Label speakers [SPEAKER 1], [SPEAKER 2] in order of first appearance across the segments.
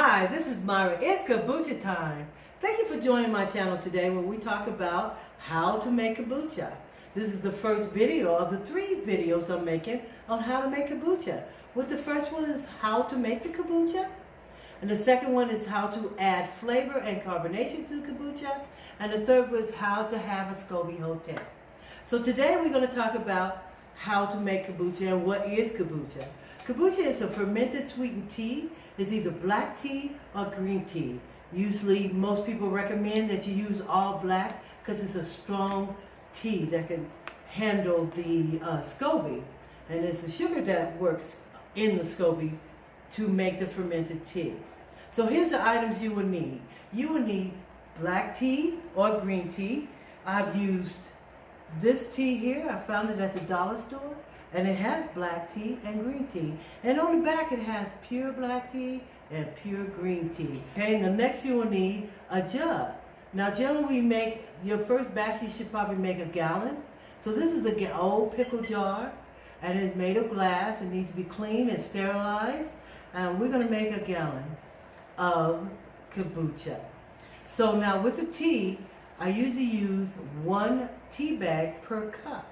[SPEAKER 1] Hi, this is Myra. It's kombucha time. Thank you for joining my channel today where we talk about how to make kombucha. This is the first video of the 3 videos I'm making on how to make kombucha. With the first one is how to make the kombucha. And the second one is how to add flavor and carbonation to kombucha. And the third was how to have a SCOBY hotel. So today we're going to talk about how to make kombucha and what is kombucha. Kombucha is a fermented sweetened tea. It's either black tea or green tea. Usually most people recommend that you use all black because it's a strong tea that can handle the SCOBY. And it's the sugar that works in the SCOBY to make the fermented tea. So here's the items you will need. You will need black tea or green tea. I've used this tea here. I found it at the dollar store. And it has black tea and green tea. And on the back it has pure black tea and pure green tea. Okay, and the next you will need a jug. Now generally we make, your first batch you should probably make a gallon. So this is an old pickle jar and it's made of glass. It needs to be cleaned and sterilized. And we're going to make a gallon of kombucha. So now with the tea, I usually use 1 tea bag per cup.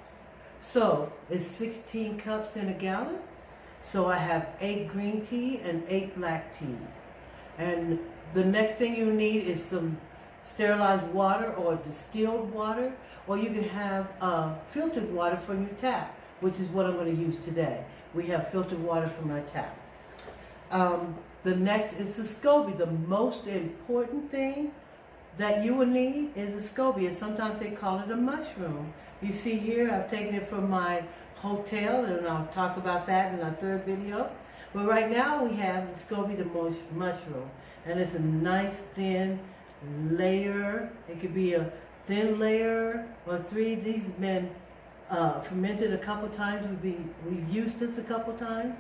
[SPEAKER 1] So it's 16 cups in a gallon. So I have 8 green tea and 8 black teas. And the next thing you need is some sterilized water or distilled water, or you can have filtered water from your tap, which is what I'm going to use today. We have filtered water from our tap. The next is the SCOBY. The most important thing that you will need is a SCOBY, and sometimes they call it a mushroom. You see here, I've taken it from my hotel, and I'll talk about that in our 3rd video. But right now we have the SCOBY, the mushroom, and it's a nice thin layer. It could be a thin layer or 3. These have been fermented a couple times. We've used this a couple times.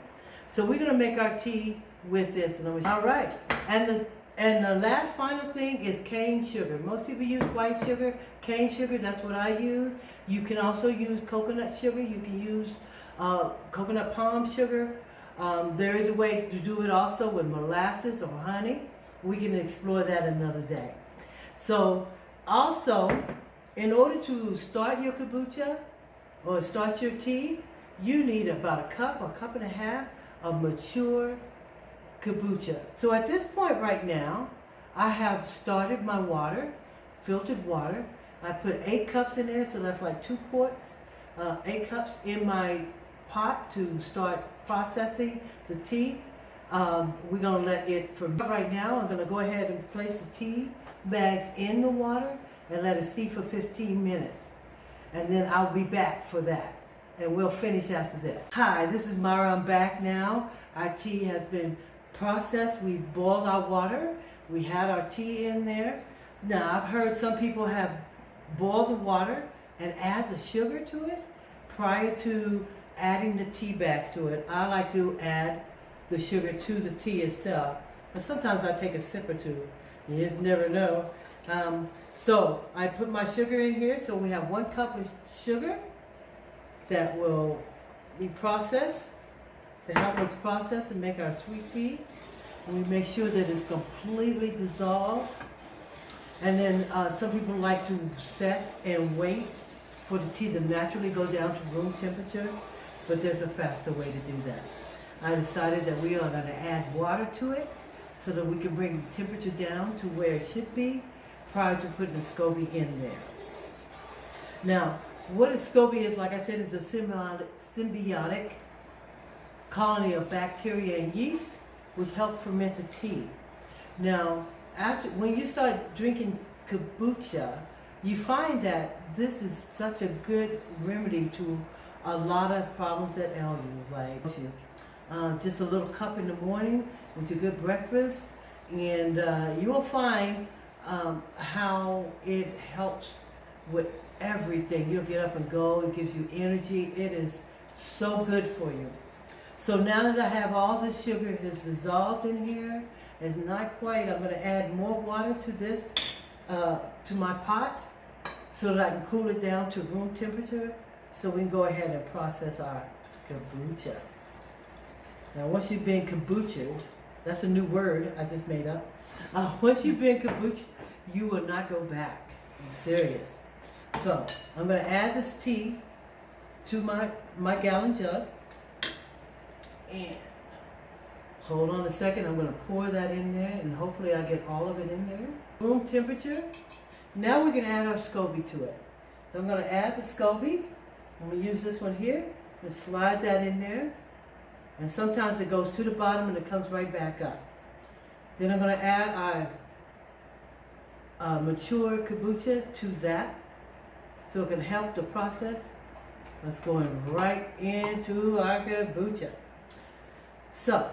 [SPEAKER 1] So we're going to make our tea with this. All right, and the last final thing is cane sugar. Most people use white sugar. Cane sugar, that's what I use. You can also use coconut sugar. You can use coconut palm sugar. There is a way to do it also with molasses or honey. We can explore that another day. So also, in order to start your kombucha or start your tea, you need about a cup or cup and a half of mature kombucha. So at this point right now, I have started my water, filtered water. I put 8 cups in there, so that's like 2 quarts. 8 cups in my pot to start processing the tea. We're going to let it ferment. Right now, I'm going to go ahead and place the tea bags in the water and let it steep for 15 minutes. And then I'll be back for that. And we'll finish after this. Hi, this is Myra. I'm back now. Our tea has been processed. We boiled our water. We had our tea in there. Now, I've heard some people have boiled the water and add the sugar to it prior to adding the tea bags to it. I like to add the sugar to the tea itself. And sometimes I take a sip or 2. You just never know. So I put my sugar in here. So we have 1 cup of sugar that will be processed to help us process and make our sweet tea. And we make sure that it's completely dissolved. And then some people like to set and wait for the tea to naturally go down to room temperature, but there's a faster way to do that. I decided that we are going to add water to it so that we can bring the temperature down to where it should be prior to putting the SCOBY in there. Now, what a SCOBY is, like I said, is a symbiotic colony of bacteria and yeast which help ferment the tea. Now, when you start drinking kombucha, you find that this is such a good remedy to a lot of problems that ail you, like just a little cup in the morning with your good breakfast, and you will find how it helps with everything. You'll get up and go. It gives you energy. It is so good for you. So now that I have all this sugar is dissolved in here, it's not quite. I'm going to add more water to this, to my pot, so that I can cool it down to room temperature, so we can go ahead and process our kombucha. Now once you've been kombucha'd, That's a new word I just made up. Once you've been kombucha, you will not go back. I'm serious. So I'm going to add this tea to my gallon jug. And hold on a second. I'm going to pour that in there, and hopefully I get all of it in there. Room temperature. Now we're going to add our SCOBY to it. So I'm going to add the SCOBY. I'm going to use this one here and slide that in there. And sometimes it goes to the bottom and it comes right back up. Then I'm going to add our mature kombucha to that so it can help the process. That's going right into our kombucha. So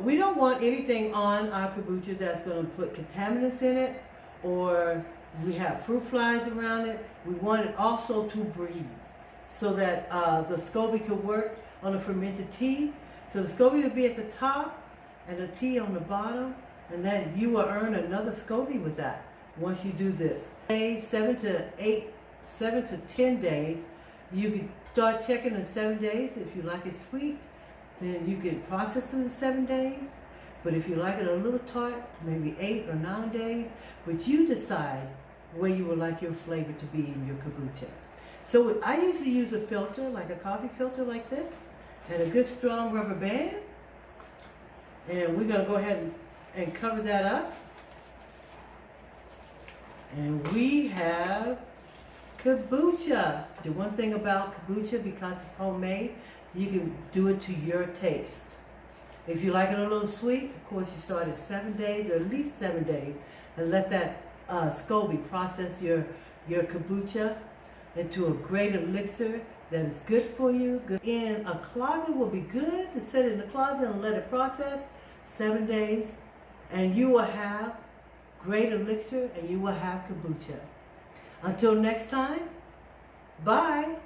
[SPEAKER 1] we don't want anything on our kombucha that's going to put contaminants in it, or we have fruit flies around it. We want it also to breathe so that the SCOBY could work on the fermented tea. So the SCOBY will be at the top and the tea on the bottom, and then you will earn another SCOBY with that once you do this. 7 to 10 days. You can start checking in 7 days. If you like it sweet, then you can process it in 7 days. But if you like it a little tart, maybe 8 or 9 days. But you decide where you would like your flavor to be in your kombucha. So I usually use a filter, like a coffee filter like this, and a good strong rubber band. And we're going to go ahead and cover that up. And we have kombucha. The one thing about kombucha, because it's homemade, you can do it to your taste. If you like it a little sweet, of course you start at 7 days, or at least 7 days, and let that SCOBY process your kombucha into a great elixir that is good for you. In a closet will be good to set it in the closet and let it process 7 days, and you will have great elixir and you will have kombucha. Until next time, bye.